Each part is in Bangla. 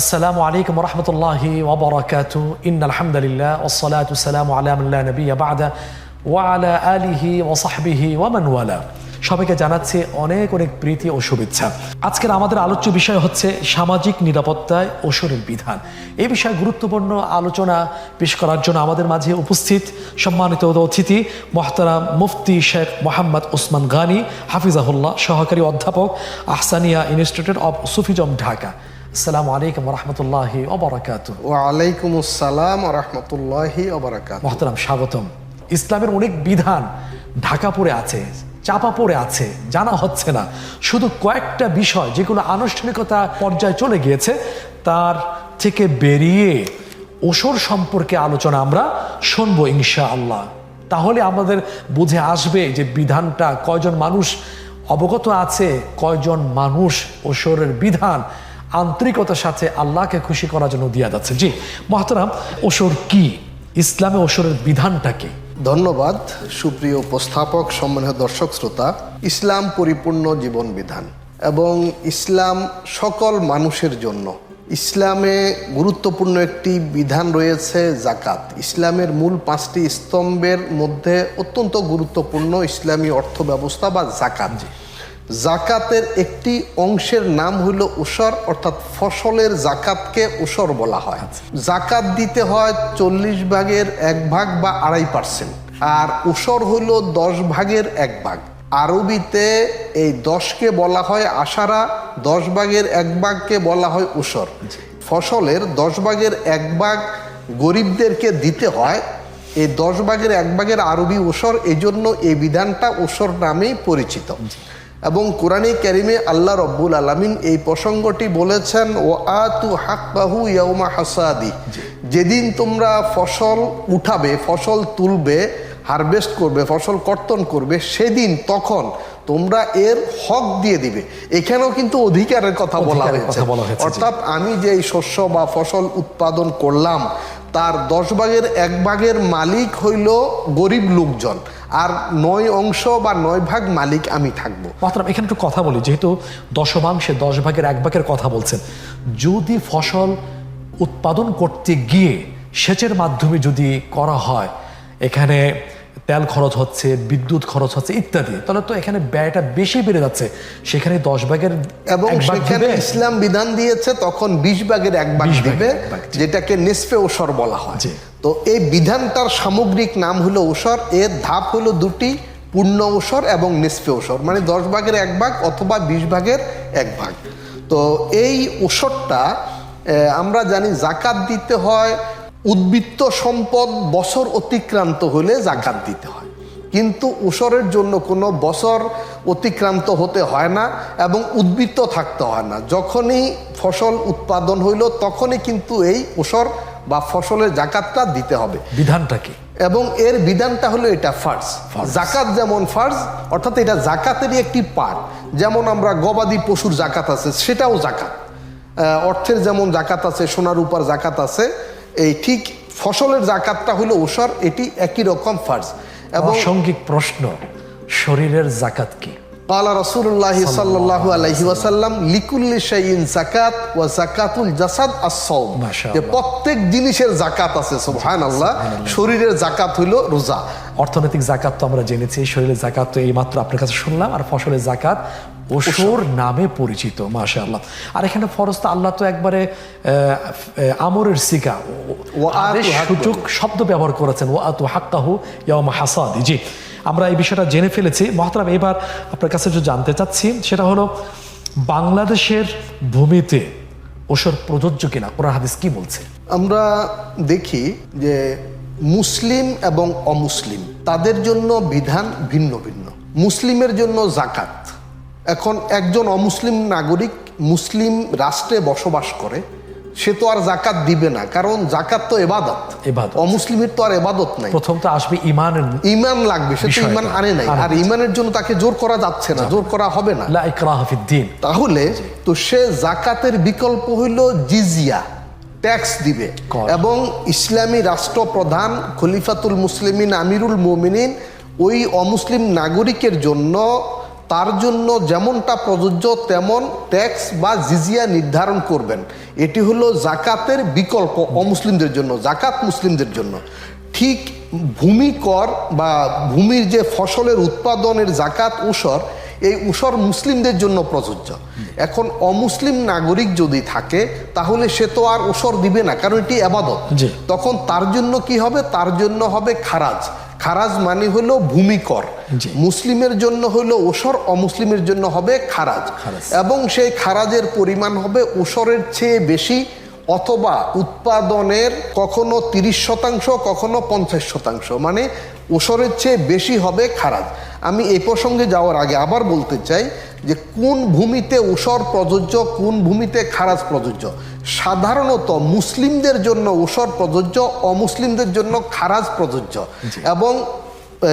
আসসালামু আলাইকুম রহমতুল্লাহি ওয়াবারাকাতু ইন্নাল হামদুলিল্লাহ ওয়াসসালাতু ওয়াসসালামু আলা মান লা নাবিয়্যা বা'দা ওয়া আলা আলিহি ওয়া সাহবিহি ওয়া মান ওয়ালা। সবাইকে জানাচ্ছি অনেক অনেক প্রীতি ও শুভেচ্ছা। আজকের আমাদের আলোচ্য বিষয় হচ্ছে সামাজিক নিরাপত্তায় ওশরের বিধান। এই বিষয়ে গুরুত্বপূর্ণ আলোচনা পেশ করার জন্য আমাদের মাঝে উপস্থিত সম্মানিত অতিথি মোহতারাম মুফতি শেখ মোহাম্মদ ওসমান গানী হাফিজাহুল্লাহ, সহকারী অধ্যাপক, Ahsania institute of Sufism, Dhaka. আসসালামু আলাইকুম রহমতুল্লাহি ওয়াবারাকাতুহু। ওয়ালাইকুম আসসালাম রহমতুল্লাহি ওয়াবারাকাতুহু। মোহতারাম, স্বাগতম। ইসলামের অনেক বিধান ঢাকা পড়ে আছে, চাপা পড়ে আছে, জানা হচ্ছে না। শুধু কয়েকটা বিষয় যেগুলো আনুষ্ঠানিকতা পর্যায়ে চলে গিয়েছে তার থেকে বেরিয়ে ওশর সম্পর্কে আলোচনা আমরা শুনবো ইনশাআল্লাহ। তাহলে আমাদের বুঝে আসবে যে বিধানটা কয়জন মানুষ অবগত আছে, কয়জন মানুষ ওশরের বিধান আন্তরিকতার সাথে আল্লাহকে খুশি করার জন্য দিয়া যাচ্ছে। জি মোহতারাম, ওশর কি? ইসলামে ওশরের বিধানটা কি? ধন্যবাদ সুপ্রিয় উপস্থাপক, সম্মানিত দর্শক শ্রোতা। ইসলাম পরিপূর্ণ জীবন বিধান এবং ইসলাম সকল মানুষের জন্য। ইসলামে গুরুত্বপূর্ণ একটি বিধান রয়েছে জাকাত। ইসলামের মূল 5টি স্তম্ভের মধ্যে অত্যন্ত গুরুত্বপূর্ণ ইসলামী অর্থ ব্যবস্থা বা জাকাত। জাকাতের একটি অংশের নাম হইল ওশর, অর্থাৎ ফসলের জাকাতকে ওশর বলা হয়। জাকাত দিতে হয় 40 ভাগের 1 ভাগ বা 2.5%, আর ওশর হইল 10 ভাগের 1 ভাগ। আরবিতে এই 10কে বলা হয় আশারা, 10 ভাগের 1 ভাগকে বলা হয় ওশর। ফসলের 10 ভাগের 1 ভাগ গরিবদেরকে দিতে হয়। এই 10 ভাগের 1 ভাগের আরবি ওশর, এই জন্য এই বিধানটা ওশর নামেই পরিচিত। এবং কোরআনে কারিমে আল্লাহ রব্বুল আলামিন এই প্রসঙ্গটি বলেছেন, ও আতু হাক্কাহু ইয়াউমা হাসাদি, যেদিন তোমরা ফসল উঠাবে, ফসল তুলবে, হারভেস্ট করবে, ফসল কর্তন করবে, সেদিন তখন তোমরা এর হক দিয়ে দিবে। এখানেও কিন্তু অধিকারের কথা বলা হয়েছে। অর্থাৎ আমি যে এই শস্য বা ফসল উৎপাদন করলাম তার 10 ভাগের 1 ভাগের মালিক হইল গরিব লোকজন, আর 9 অংশ বা 9 ভাগ মালিক আমি থাকবো। মাত্র এখানে একটু কথা বলি, যেহেতু দশমাংশে 10 ভাগের 1 ভাগের কথা বলছেন, যদি ফসল উৎপাদন করতে গিয়ে সেচের মাধ্যমে যদি করা হয়, এখানে তেল খরচ হচ্ছে, বিদ্যুৎ খরচ হচ্ছে ইত্যাদি, তাহলে তো এখানে ব্যয়টা বেশি বেড়ে যাচ্ছে। সেখানে 10 ভাগের এবং সেখানে ইসলাম বিধান দিয়েছে তখন 20 ভাগের 1 ভাগ দিবে, যেটাকে নিসফে ওশর বলা হয়। তো এই বিধানটার সামগ্রিক নাম হলো ওশর। এর ধাপ হলো 2টি, পূর্ণ ওশর এবং নিসফে ওশর, মানে 10 ভাগের 1 ভাগ অথবা 20 ভাগের 1 ভাগ। তো এই ওশরটা আমরা জানি জাকাত দিতে হয় উদ্বৃত্ত সম্পদ বছর অতিক্রান্ত হলে জাকাত দিতে হয়, কিন্তু ওশরের জন্য কোনো বছর অতিক্রান্ত হতে হয় না এবং উদ্বৃত্ত থাকতে হয় না। যখনই ফসল উৎপাদন হইল তখনই কিন্তু এই ওশর বা ফসলের জাকাতটা দিতে হবে। বিধানটা কি? এবং এর বিধানটা হলো এটা ফার্জ। জাকাত যেমন ফার্জ, অর্থাৎ এটা জাকাতেরই একটি পার্ট। যেমন আমরা গবাদি পশুর জাকাত আছে, সেটাও জাকাত। অর্থের যেমন জাকাত আছে, সোনা রূপার জাকাত আছে, এই ঠিক ফসলের জাকাতটা হলো ওশর, এটি একই রকম ফার্জ। এবং প্রাসঙ্গিক প্রশ্ন, শরীরের জাকাত কি? ক্বালা রাসূলুল্লাহ সাল্লাল্লাহু আলাইহি ওয়াসাল্লাম, লিকুল্লি শাইইন যাকাত ওয়া যাকাতুল জাসাদ আস-সাওম, যে প্রত্যেক জিনিসের জাকাত আছে। সুবহানাল্লাহ। শরীরের জাকাত হইল রোজা। অর্থনৈতিক জাকাত তো আমরা জেনেছি, শরীরের জাকাত তো এইমাত্র আপনার কাছে শুনলাম, আর ফসলের জাকাত ওশর নামে পরিচিত। মাশাআল্লাহ। আর এখানে ফরজ তো আল্লাহ তো একবারে আমরের সিকা সূচক শব্দ ব্যবহার করেছেন, ওয়া আতু হাক্কাহু ইয়াউমা হাসাদি। জি, আমরা এই বিষয়টা জেনে ফেলেছি। মহতারাম, এবার আপনার কাছে যে জানতে চাচ্ছি সেটা হলো, বাংলাদেশের ভূমিতে ওশর প্রযোজ্য কিনা, কোরআন হাদিস কি বলছে? আমরা দেখি যে মুসলিম এবং অমুসলিম তাদের জন্য বিধান ভিন্ন ভিন্ন। মুসলিমের জন্য জাকাত। এখন একজন অমুসলিম নাগরিক মুসলিম রাষ্ট্রে বসবাস করে, সে তো আর জাকাত দিবে না, কারণ জাকাত তো ইবাদত। অমুসলিমের তো আর ইবাদত নাই। প্রথম তো আসবে ঈমান লাগবে, সে তো ঈমান আনে নাই, আর ঈমানের জন্য তাকে জোর করা যাচ্ছে না, জোর করা হবে না। লা ইকরাহা ফিদ্দীন। তাহলে তো সে জাকাতের বিকল্প হইল জিজিয়া, ট্যাক্স দিবে। এবং ইসলামী রাষ্ট্রপ্রধান খলিফাতুল মুসলিমিন আমিরুল মুমিনিন ওই অমুসলিম নাগরিকের জন্য তার জন্য যেমনটা প্রযোজ্য তেমন ট্যাক্স বা জিজিয়া নির্ধারণ করবেন। এটি হলো জাকাতের বিকল্প অমুসলিমদের জন্য, জাকাত মুসলিমদের জন্য। ঠিক ভূমি কর বা ভূমির যে ফসলের উৎপাদনের জাকাত উসর, এই উসর মুসলিমদের জন্য প্রযোজ্য। এখন অমুসলিম নাগরিক যদি থাকে তাহলে সে তো আর উসর দিবে না, কারণ এটি ইবাদত। তখন তার জন্য কি হবে? তার জন্য হবে খারাজ। খারাজ মানে হলো ভূমি কর। মুসলিমের জন্য হলো উসর, অমুসলিমের জন্য হবে খারাজ। এবং সেই খারাজের পরিমাণ হবে উসরের চেয়ে বেশি, অথবা উৎপাদনের কখনো 30%, কখনো 50%, মানে উসরের চেয়ে বেশি হবে খারাজ। আমি এই প্রসঙ্গে যাওয়ার আগে আবার বলতে চাই যে কোন ভূমিতে উসর প্রযোজ্য, কোন ভূমিতে খারাজ প্রযোজ্য। সাধারণত মুসলিমদের জন্য উসর প্রযোজ্য, অমুসলিমদের জন্য খারাজ প্রযোজ্য। এবং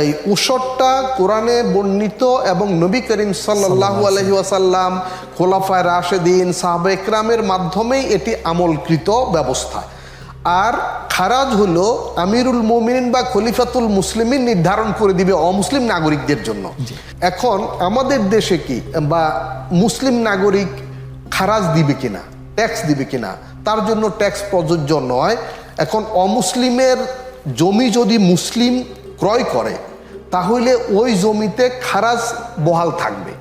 এই উসরটা কোরআনে বর্ণিত এবং নবী করিম সাল্লাল্লাহু আলাইহি ওয়াসাল্লাম, খোলাফায়ে রাশেদিন, সাহাবায়ে কেরামের মাধ্যমেই এটি আমলকৃত ব্যবস্থা। আর খারাজ হলো আমিরুল মুমিনিন বা খলিফাতুল মুসলিমিন নির্ধারণ করে দিবে অমুসলিম নাগরিকদের জন্য। এখন আমাদের দেশে কি বা মুসলিম নাগরিক খারাজ দিবে কিনা, ট্যাক্স দিবে কিনা, তার জন্য ট্যাক্স প্রযোজ্য নয়। এখন অমুসলিমের জমি যদি মুসলিম ক্রয় করে তাহলে ওই জমিতে খারাজ বহাল থাকবে।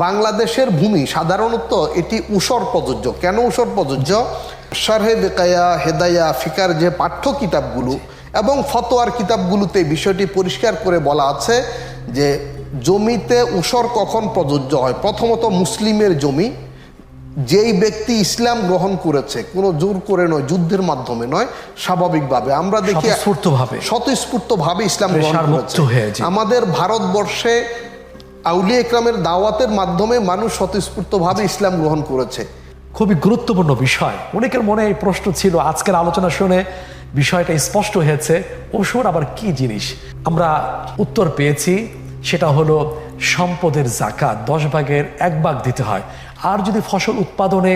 বাংলাদেশের ভূমি সাধারণত এটি উসর প্রযোজ্য। কেন উসর প্রযোজ্য? শারহে বেকায়া, হেদায়া, ফিকার যে পাঠ্য কিতাবগুলো এবং ফতোয়ার কিতাবগুলোতে বিষয়টি পরিষ্কার করে বলা আছে যে জমিতে উসর কখন প্রযোজ্য হয়। প্রথমত মুসলিমের জমি, যেই ব্যক্তি ইসলাম গ্রহণ করেছে, কোনো জোর করে নয়, যুদ্ধের মাধ্যমে নয়, স্বাভাবিকভাবে আমরা দেখি স্বতঃস্ফূর্তভাবে ইসলাম গ্রহণ করেছে। আমাদের ভারতবর্ষে আউলিয়া ইকরামের দাওয়াতের মাধ্যমে মানুষ স্বতঃস্ফূর্তভাবে ইসলাম গ্রহণ করেছে। খুবই গুরুত্বপূর্ণ বিষয়। অনেকের মনে এই প্রশ্ন ছিল, আজকের আলোচনা শুনে বিষয়টা স্পষ্ট হয়েছে। ওসর আবার কি জিনিস? আমরা উত্তর পেয়েছি, সেটা হলো সম্পদের জাকাত 10 ভাগের 1 ভাগ দিতে হয়। আর যদি ফসল উৎপাদনে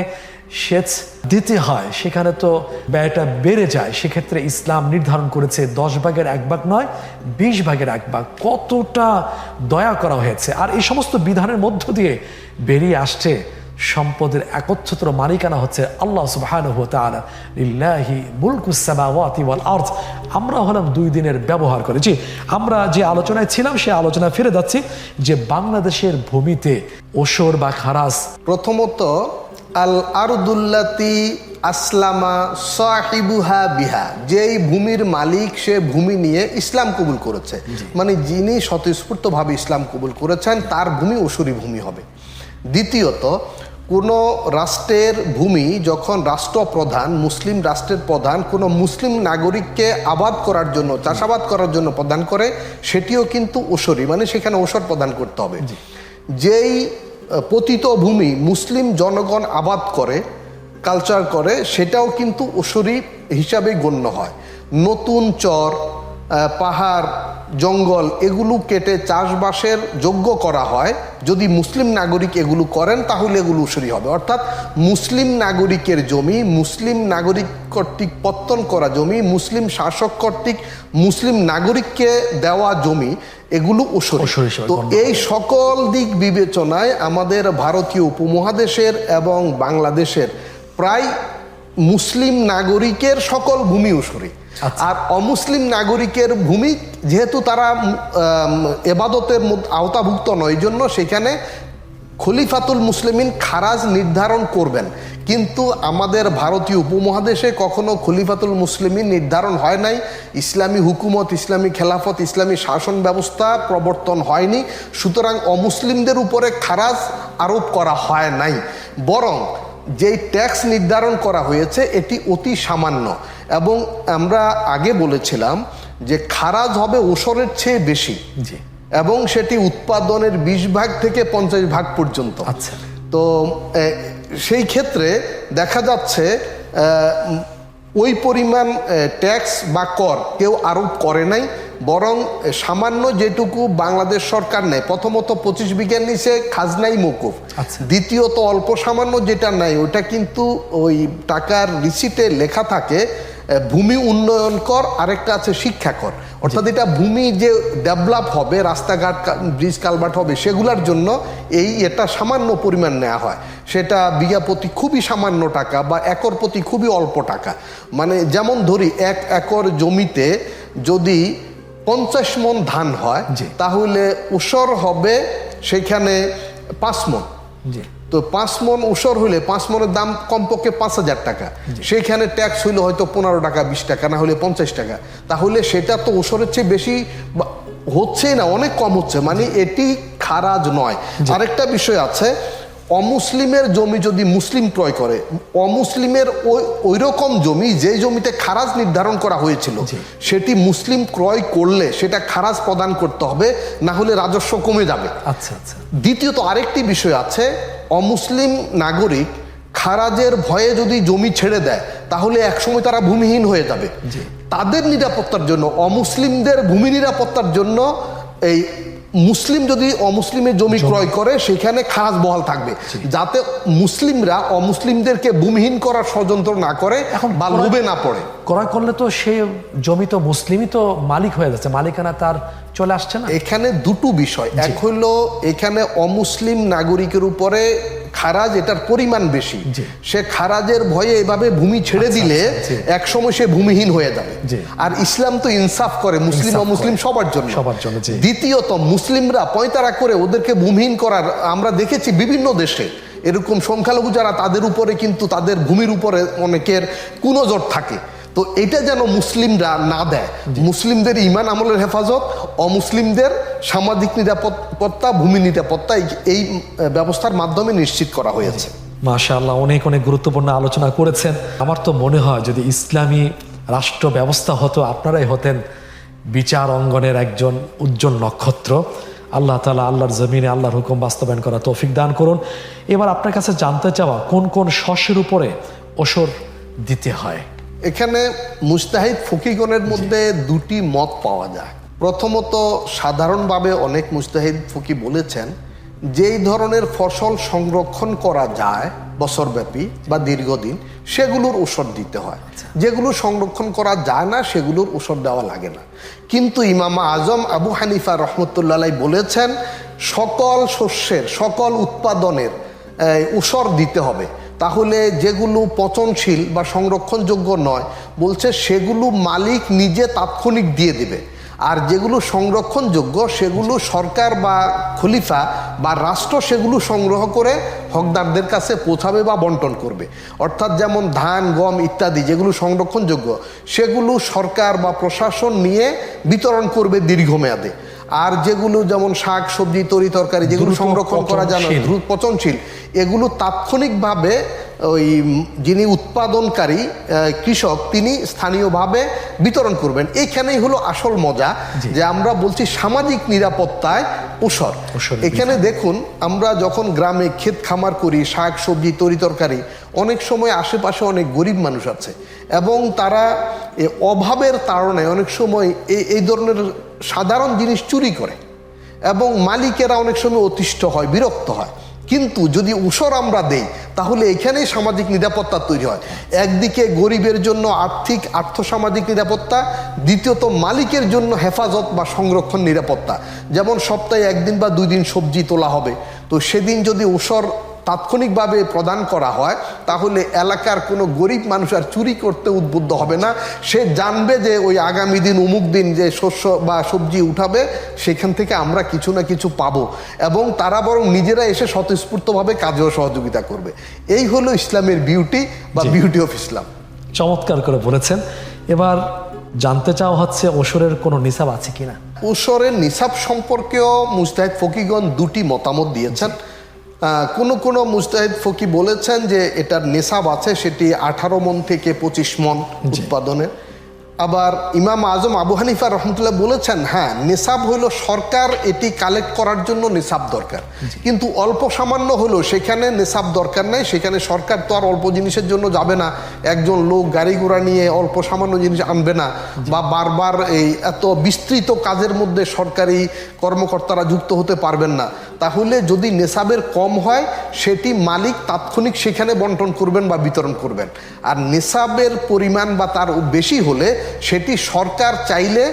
সেচ দিতে হয় সেখানে তো ব্যয়টা বেড়ে যায়। সেক্ষেত্রে ইসলাম নির্ধারণ করেছে 10 ভাগের 1 ভাগ নয়, 20 ভাগের 1 ভাগ। কতটা দয়া করা হয়েছে! আর এই সমস্ত বিধানের মধ্য দিয়ে বেরিয়ে আসছে সম্পদের একচ্ছত্র মালিকানা হচ্ছে আল্লাহ সুবহানাহু ওয়া তাআলা। লিল্লাহি মুলকুস সামাওয়াতি ওয়াল আরদ। আমরা হলাম 2 দিনের ব্যবহার করে। জি, আমরা যে আলোচনায় ছিলাম সে আলোচনায় ফিরে যাচ্ছি যে বাংলাদেশের ভূমিতে ওসর বা খারাজ। প্রথমত আল আরদুল্লাতি আসলামা সাহিবুহা বিহা, যেই ভূমির মালিক সে ভূমি নিয়ে ইসলাম কবুল করেছে, মানে যিনি স্বতঃস্ফূর্তভাবে ইসলাম কবুল করেছেন তার ভূমি ওসরি ভূমি হবে। দ্বিতীয়ত, কোনো রাষ্ট্রের ভূমি যখন রাষ্ট্রপ্রধান, মুসলিম রাষ্ট্রের প্রধান কোনো মুসলিম নাগরিককে আবাদ করার জন্য, চাষাবাদ করার জন্য প্রদান করে, সেটিও কিন্তু ওসরি, মানে সেখানে ওসর প্রদান করতে হবে। যেই পতিত ভূমি মুসলিম জনগণ আবাদ করে, কালচার করে, সেটাও কিন্তু ওসরি হিসাবে গণ্য হয়। নতুন চর, পাহাড়, জঙ্গল এগুলো কেটে চাষবাসের যোগ্য করা হয়, যদি মুসলিম নাগরিক এগুলো করেন তাহলে এগুলো ওসরি হবে। অর্থাৎ মুসলিম নাগরিকের জমি, মুসলিম নাগরিক কর্তৃক পত্তন করা জমি, মুসলিম শাসক কর্তৃক মুসলিম নাগরিককে দেওয়া জমি, এগুলো ওসরি। তো এই সকল দিক বিবেচনায় আমাদের ভারতীয় উপমহাদেশের এবং বাংলাদেশের প্রায় মুসলিম নাগরিকের সকল ভূমি ওসরি। আর অমুসলিম নাগরিকের ভূমি যেহেতু তারা এবাদতের আওতাভুক্ত নয়, এই জন্য সেখানে খলিফাতুল মুসলিমিন খারাজ নির্ধারণ করবেন। কিন্তু আমাদের ভারতীয় উপমহাদেশে কখনো খলিফাতুল মুসলিমিন নির্ধারণ হয় নাই। ইসলামী হুকুমত, ইসলামী খেলাফত, ইসলামী শাসন ব্যবস্থা প্রবর্তন হয়নি। সুতরাং অমুসলিমদের উপরে খারাজ আরোপ করা হয় নাই, বরং যেই ট্যাক্স নির্ধারণ করা হয়েছে এটি অতি সামান্য। এবং আমরা আগে বলেছিলাম যে খারাজ হবে ওসরের চেয়ে বেশি, এবং সেটি উৎপাদনের 20 ভাগ থেকে 50 ভাগ পর্যন্ত। তো সেই ক্ষেত্রে দেখা যাচ্ছে ওই পরিমাণ ট্যাক্স বা কর কেউ আরোপ করে নাই, বরং সামান্য যেটুকু বাংলাদেশ সরকার নেয়, প্রথমত 25 বিঘার নিচে খাজনাই মওকুফ। দ্বিতীয়ত অল্প সামান্য যেটা নেয় ওটা কিন্তু ওই টাকার রিসিটে লেখা থাকে ভূমি উন্নয়ন কর, আরেকটা আছে শিক্ষা কর। অর্থাৎ এটা ভূমি যে ডেভেলপ হবে, রাস্তাঘাট ব্রিজ কালভার্ট হবে, সেগুলোর জন্য এটা সামান্য পরিমাণ নেওয়া হয়। সেটা বিঘা প্রতি খুবই সামান্য টাকা বা একর প্রতি খুবই অল্প টাকা। মানে যেমন ধরি 1 একর জমিতে যদি 50 মণ ধান হয়, তাহলে উসর হবে সেখানে 5 মণ। তো 5 মণ উসর হলে 5 মণের দাম কমপক্ষে 5,000 টাকা। সেখানে ট্যাক্স হইলে হয়তো 15 টাকা, 20 টাকা, না হলে 50 টাকা। তাহলে সেটা তো উসরের চেয়ে বেশি হচ্ছেই না, অনেক কম হচ্ছে। মানে এটি খারাজ নয়। আরেকটা বিষয় আছে, অমুসলিমের জমি যদি মুসলিম ক্রয় করে, অমুসলিমের ওই রকম জমি যে জমিতে খারাজ নির্ধারণ করা হয়েছিল, সেটি মুসলিম ক্রয় করলে সেটা খারাজ প্রদান করতে হবে, না হলে রাজস্ব কমে যাবে। আচ্ছা আচ্ছা। দ্বিতীয়ত আরেকটি বিষয় আছে, অমুসলিম নাগরিক খারাজের ভয়ে যদি জমি ছেড়ে দেয়, তাহলে একসময় তারা ভূমিহীন হয়ে যাবে। তাদের নিরাপত্তার জন্য, অমুসলিমদের ভূমি নিরাপত্তার জন্য, এই মুসলিম যদি অমুসলিমের জমি ক্রয় করে, সেখানে খারাজ বহাল থাকবে, যাতে মুসলিমরা অমুসলিমদেরকে ভূমিহীন করার ষড়যন্ত্র না করে বা লোভে না পড়ে। ক্রয় করলে তো সে জমি তো মুসলিমই তো মালিক হয়ে যাচ্ছে, মালিকানা তার চলে আসছে না। এখানে দুটো বিষয়, এক হলো এখানে অমুসলিম নাগরিকের উপরে খারাজ, এটার পরিমাণ বেশি, সে খারাজের ভয়ে এভাবে ভূমি ছেড়ে দিলে একসময় সে ভূমিহীন হয়ে যাবে। আর ইসলাম তো ইনসাফ করে মুসলিম অমুসলিম সবার জন্য। দ্বিতীয়ত মুসলিমরা পয়তারা করে ওদেরকে ভূমিহীন করার আমরা দেখেছি বিভিন্ন দেশে, এরকম সংখ্যালঘু যারা, তাদের উপরে কিন্তু তাদের ভূমির উপরে অনেকের কুনজর থাকে। তো এটা যেন মুসলিমরা না দেয়। মুসলিমদের ঈমান আমলের হেফাজত, অমুসলিমদের সামাজিক নিরাপত্তা, ভূমি নিরাপত্তা এই ব্যবস্থার মাধ্যমে নিশ্চিত করা হয়েছে। মাশাআল্লাহ, অনেক অনেক গুরুত্বপূর্ণ আলোচনা করেছেন। আমার তো মনে হয় যদি ইসলামী রাষ্ট্র ব্যবস্থা হতো, আপনারাই হতেন বিচার অঙ্গনের একজন উজ্জ্বল নক্ষত্র। আল্লাহ তাআলা আল্লাহর জমিনে আল্লাহর হুকুম বাস্তবায়ন করা তৌফিক দান করুন। এবার আপনার কাছে জানতে চাওয়া, কোন কোন শস্যের উপরে ওসর দিতে হয়? এখানে মুজতাহিদ ফকিগণের মধ্যে দুটি মত পাওয়া যায়। প্রথমত, সাধারণভাবে অনেক মুজতাহিদ ফকি বলেছেন যেই ধরনের ফসল সংরক্ষণ করা যায় বছরব্যাপী বা দীর্ঘদিন, সেগুলোর ওষুধ দিতে হয়। যেগুলো সংরক্ষণ করা যায় না, সেগুলোর ওষুধ দেওয়া লাগে না। কিন্তু ইমাম আজম আবু হানিফা রহমতুল্লাহ আলাইহি বলেছেন সকল শস্যের, সকল উৎপাদনের ওষুধ দিতে হবে। তাহলে যেগুলো পচনশীল বা সংরক্ষণযোগ্য নয়, বলছে সেগুলো মালিক নিজে তাৎক্ষণিক দিয়ে দিবে। আর যেগুলো সংরক্ষণযোগ্য, সেগুলো সরকার বা খলিফা বা রাষ্ট্র সেগুলো সংগ্রহ করে হকদারদের কাছে পৌঁছাবে বা বন্টন করবে। অর্থাৎ যেমন ধান, গম ইত্যাদি যেগুলো সংরক্ষণযোগ্য, সেগুলো সরকার বা প্রশাসন নিয়ে বিতরণ করবে দীর্ঘমেয়াদে। আর যেগুলো যেমন শাক সবজি তরি তরকারি যেগুলো সংরক্ষণ করা যায় না, দ্রুত পচনশীল, এগুলো তাৎক্ষণিকভাবে ওই যিনি উৎপাদনকারী কৃষক তিনি স্থানীয়ভাবে বিতরণ করবেন। এইখানেই হলো আসল মজা, যে আমরা বলছি সামাজিক নিরাপত্তায় ওসর। এখানে দেখুন, আমরা যখন গ্রামে ক্ষেত খামার করি, শাক সবজি তরি তরকারি, অনেক সময় আশেপাশে অনেক গরিব মানুষ আছে এবং তারা অভাবের কারণে অনেক সময় এই ধরনের সাধারণ জিনিস চুরি করে এবং মালিকেরা অনেক সময় অতিষ্ঠ হয়, বিরক্ত হয়। কিন্তু যদি ওসর আমরা দেই, তাহলে এখানেই সামাজিক নিরাপত্তা তৈরি হয়। একদিকে গরিবের জন্য আর্থসামাজিক নিরাপত্তা, দ্বিতীয়ত মালিকের জন্য হেফাজত বা সংরক্ষণ নিরাপত্তা। যেমন সপ্তাহে 1 দিন বা 2 দিন সবজি তোলা হবে, তো সেদিন যদি ওসর তাৎক্ষণিকভাবে প্রদান করা হয়, তাহলে এলাকার কোনো গরিব মানুষ আর চুরি করতে উদ্বুদ্ধ হবে না। সে জানবে যে ওই আগামী দিন অমুক দিন যে শস্য বা সবজি উঠাবে, সেখান থেকে আমরা কিছু না কিছু পাবো, এবং তারা বরং নিজেরা এসে স্বতঃস্ফূর্তভাবে কাজেও সহযোগিতা করবে। এই হলো ইসলামের বিউটি বা বিউটি অফ ইসলাম। চমৎকার করে বলেছেন। এবার জানতে চাওয়া হচ্ছে ওসরের কোনো নিসাব আছে কিনা? ওসরের নিসাব সম্পর্কেও মুজতাহিদ ফকিগণ দুটি মতামত দিয়েছেন। কোনো মুজতাহিদ ফকি বলেছেন যে এটার নেশাব আছে, সেটি 18 মণ থেকে 25 মণ উৎপাদনের। আবার ইমাম আজম আবু হানিফা রহমতুল্লাহ বলেছেন হ্যাঁ, নেশাব হলো সরকার এটি কালেক্ট করার জন্য নেশাব দরকার, কিন্তু অল্প সামান্য হলো সেখানে নেশাব দরকার নাই। সেখানে সরকার তো আর অল্প জিনিসের জন্য যাবে না, একজন লোক গাড়ি ঘোড়া নিয়ে অল্প সামান্য জিনিস আনবে না, বা বারবার এই এত বিস্তৃত কাজের মধ্যে সরকারি কর্মকর্তারা যুক্ত হতে পারবেন না। তাহলে যদি নেশাবের কম হয়, সেটি মালিক তাৎক্ষণিক সেখানে বন্টন করবেন বা বিতরণ করবেন। আর নেশাবের পরিমাণ বা তার বেশি হলে সেটি সরকার চাইলে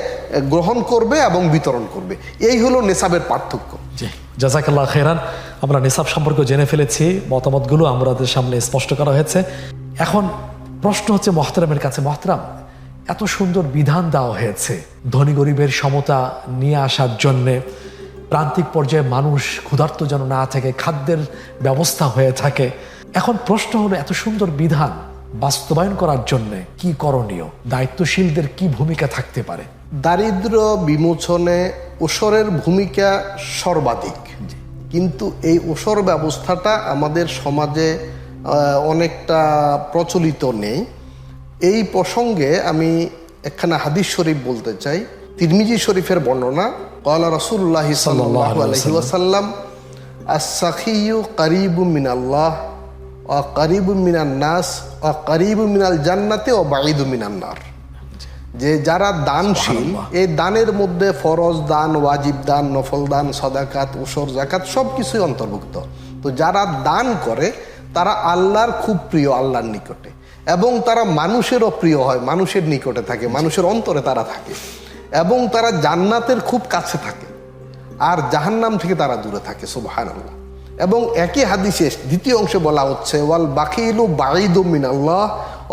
গ্রহণ করবে এবং বিতরণ করবে। এই হলো নেসাবের পার্থক্য। জি, জাযাকাল্লাহ খাইরান। আমরা নিসাব সম্পর্কে জেনে ফেলেছি, মতামতগুলো আমাদের সামনে স্পষ্ট করা হয়েছে। এখন প্রশ্ন হচ্ছে মহতারামের কাছে, মহতারাম, এত সুন্দর বিধান দেওয়া হয়েছে ধনী গরিবের সমতা নিয়ে আসার জন্যে, প্রান্তিক পর্যায়ে মানুষ ক্ষুধার্ত যেন না থাকে, খাদ্যের ব্যবস্থা হয়ে থাকে। এখন প্রশ্ন হলো, এত সুন্দর বিধান বাস্তবায়ন করার জন্য কি করণীয়? দায়িত্বশীলদের কি ভূমিকা থাকতে পারে? দারিদ্র বিমোচনে ওসরের ভূমিকা সর্বাধিক, কিন্তু এই ওসর ব্যবস্থাটা আমাদের সমাজে অনেকটা প্রচলিত নেই। এই প্রসঙ্গে আমি একখানা হাদিস শরীফ বলতে চাই। তিরমিজি শরীফের বর্ণনা, ক্বালা রাসূলুল্লাহ সাল্লাল্লাহু আলাইহি ওয়াসাল্লাম, আস-সাখিয়্যু কারীবুম মিনাল্লাহ ওয়া কারীবুম মিনান নাস ওয়া কারীবুম মিনাল জান্নাতি ওয়া বাঈদুম মিনান নার। যে যারা দানশীল, এই দানের মধ্যে ফরজ দান, ওয়াজিব দান, নফল দান, সাদাকাত, উসর, যাকাত সব কিছুই অন্তর্ভুক্ত। তো যারা দান করে তারা আল্লাহর খুব প্রিয়, আল্লাহর নিকটে, এবং তারা মানুষেরও প্রিয় হয়, মানুষের নিকটে থাকে, মানুষের অন্তরে তারা থাকে, এবং তারা জান্নাতের খুব কাছে থাকে, আর জাহান্নাম থেকে তারা দূরে থাকে। সুবহানাল্লাহ। এবং একই হাদিসে দ্বিতীয় অংশে বলা হচ্ছে, ওয়াল বাখিলু বাঈদুম মিনাল্লাহ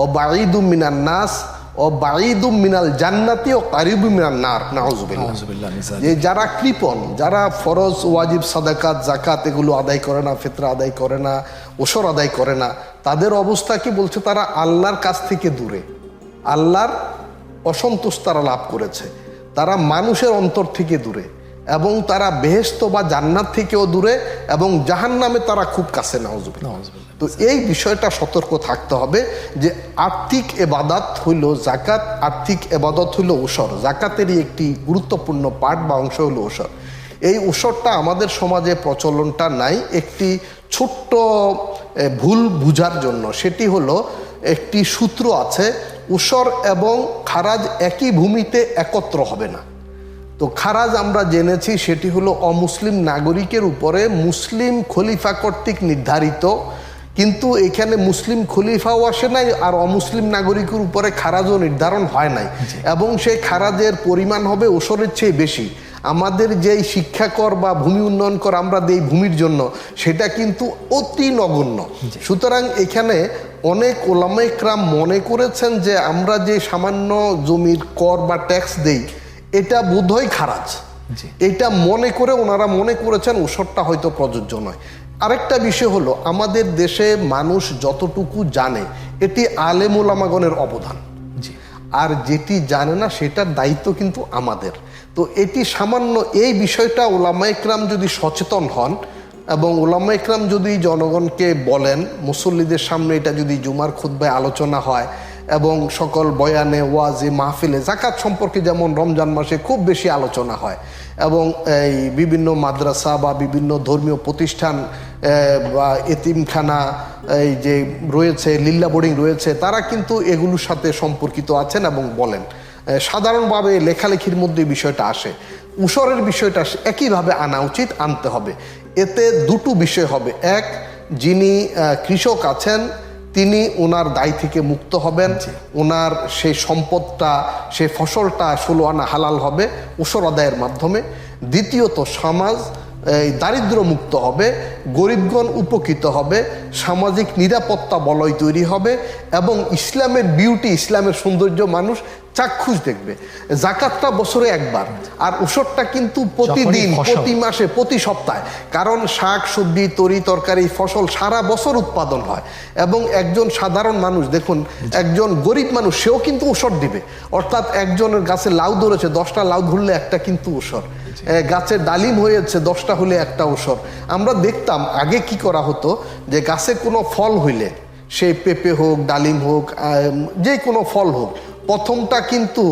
ও বাঈদুম মিনান নাস ও বাঈদুম মিনাল জান্নাতি ও কারিবুম মিনান নার। নাউযুবিল্লাহ। যে যারা কৃপণ, যারা ফরজ, ওয়াজিব, সাদাকাত, যাকাত এগুলো আদায় করে না, ফিতরা আদায় করে না, ওসর আদায় করে না, তাদের অবস্থা কি বলছে? তারা আল্লাহর কাছ থেকে দূরে, আল্লাহর অসন্তুষ্ট তারা লাভ করেছে, তারা মানুষের অন্তর থেকে দূরে, এবং তারা বেহেশত বা জান্নাত থেকেও দূরে, এবং জাহান্নামে তারা খুব কাছে। নাউযুবিল্লাহ। তো এই বিষয়টা সতর্ক থাকতে হবে যে আর্থিক এবাদত হইল যাকাত, আর্থিক এবাদত হইল ওসর। যাকাতেরই একটি গুরুত্বপূর্ণ পার্ট বা অংশ হইল ওসর। এই ওসরটা আমাদের সমাজে প্রচলনটা নাই একটি ছোট্ট ভুল বুঝার জন্য। সেটি হলো, একটি সূত্র আছে, ওসর এবং খারাজ একই ভূমিতে একত্র হবে না। তো খারাজ আমরা জেনেছি সেটি হলো অমুসলিম নাগরিকের উপরে মুসলিম খলিফা কর্তৃক নির্ধারিত, কিন্তু এখানে মুসলিম খলিফাও আসে নাই, আর অমুসলিম নাগরিকের উপরে খারাজও নির্ধারণ হয় নাই, এবং সেই খারাজের পরিমাণ হবে ওসরের চেয়ে বেশি। আমাদের যেই শিক্ষা কর বা ভূমি উন্নয়ন কর আমরা দেই ভূমির জন্য, সেটা কিন্তু অতি নগণ্য। সুতরাং এখানে অনেক ওলামা ইকরাম মনে করেছেন যে আমরা যে সামান্য জমির কর বা ট্যাক্স দেই এটা বোধহয় খারাজ, এটা মনে করে ওনারা মনে করেছেন ওসরটা হয়তো প্রযোজ্য নয়। আরেকটা বিষয় হলো, আমাদের দেশে মানুষ যতটুকু জানে এটি আলেম ওলামাগণের অবদান, আর যেটি জানে না সেটার দায়িত্ব কিন্তু আমাদের। তো এটি সামান্য, এই বিষয়টা ওলামা ইকরাম যদি সচেতন হন এবং ওলামা ইকরাম যদি জনগণকে বলেন, মুসল্লিদের সামনে এটা যদি জুমার খুতবায় আলোচনা হয় এবং সকল বয়ানে, ওয়াজে, মাহফিলে যাকাত সম্পর্কে যেমন রমজান মাসে খুব বেশি আলোচনা হয়, এবং এই বিভিন্ন মাদ্রাসা বা বিভিন্ন ধর্মীয় প্রতিষ্ঠান বা এতিমখানা এই যে রয়েছে, লিল্লা বোর্ডিং রয়েছে, তারা কিন্তু এগুলোর সাথে সম্পর্কিত আছেন এবং বলেন। সাধারণভাবে লেখালেখির মধ্যে বিষয়টা আসে, উসরের বিষয়টা একইভাবে আনা উচিত, আনতে হবে। এতে দুটো বিষয় হবে, এক, যিনি কৃষক আছেন তিনি ওনার দায় থেকে মুক্ত হবেন, ওনার সেই সম্পদটা, সেই ফসলটা 16 আনা হালাল হবে উসর আদায়ের মাধ্যমে। দ্বিতীয়ত, সমাজ দারিদ্র মুক্ত হবে, গরিবগণ উপকৃত হবে, সামাজিক নিরাপত্তা বলয় তৈরি হবে, এবং ইসলামের বিউটি, ইসলামের সৌন্দর্য মানুষ চাক্ষুষ দেখবে। যাকাতটা বছরে একবার, আর উসরটা কিন্তু প্রতিদিন, প্রতি মাসে, প্রতি সপ্তাহে, কারণ শাক সবজি, তরি তরকারি, ফসল সারা বছর উৎপাদন হয়, এবং একজন সাধারণ মানুষ, দেখুন একজন গরিব মানুষ সেও কিন্তু উসর দিবে। অর্থাৎ একজনের গাছে লাউ ধরেছে, 10টা লাউ ধরলে একটা কিন্তু উসর, গাছে ডালিম হয়েছে 10টা হলে একটা উসর। আমরা দেখতাম আগে কি করা হতো, যে গাছে কোনো ফল হইলে, সে পেঁপে হোক, ডালিম হোক, যে কোনো ফল হোক, প্রথমটা কিন্তু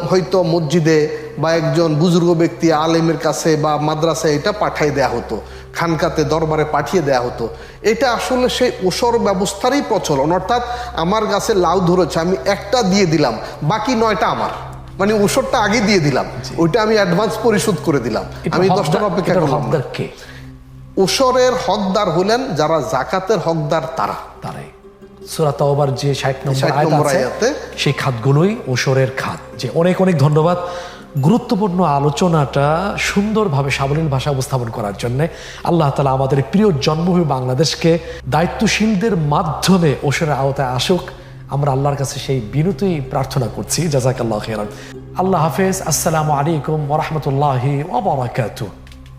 হয়তো মসজিদে বা একজন বুজুর্গ ব্যক্তি আলেমের কাছে বা মাদ্রাসায় এটা পাঠিয়ে দেয়া হতো, খানকাতে দরবারে পাঠিয়ে দেয়া হতো। এটা আসলে সেই ওসর ব্যবস্থারই প্রচলন। অর্থাৎ আমার গাছে লাউ ধরেছে, আমি একটা দিয়ে দিলাম, বাকি 9টা আমার, মানে ওসরটা আগে দিয়ে দিলাম, ওইটা আমি অ্যাডভান্স পরিশোধ করে দিলাম, আমি 10টার অপেক্ষা করলাম। ওসরের হকদার হলেন যারা যাকাতের হকদার, তারাই। সূরা তাওবার যে 60 নম্বর আয়াতে সেই খাতগুলোই ওসরের খাত। যে অনেক অনেক ধন্যবাদ গুরুত্বপূর্ণ আলোচনাটা সুন্দরভাবে সাবলীল ভাষা উপস্থাপন করার জন্য আল্লাহ তাআলা আমাদের প্রিয় জন্মভূমি বাংলাদেশকে দায়িত্বশীলদের মাধ্যমে ওসরের আওতায় আসুক, আমরা আল্লাহর কাছে সেই বিনতই প্রার্থনা করছি। জাযাকাল্লাহু খাইরান। আল্লাহ হাফেজ। আসসালামু আলাইকুম ওয়া রাহমাতুল্লাহি ওয়া বারাকাতুহু।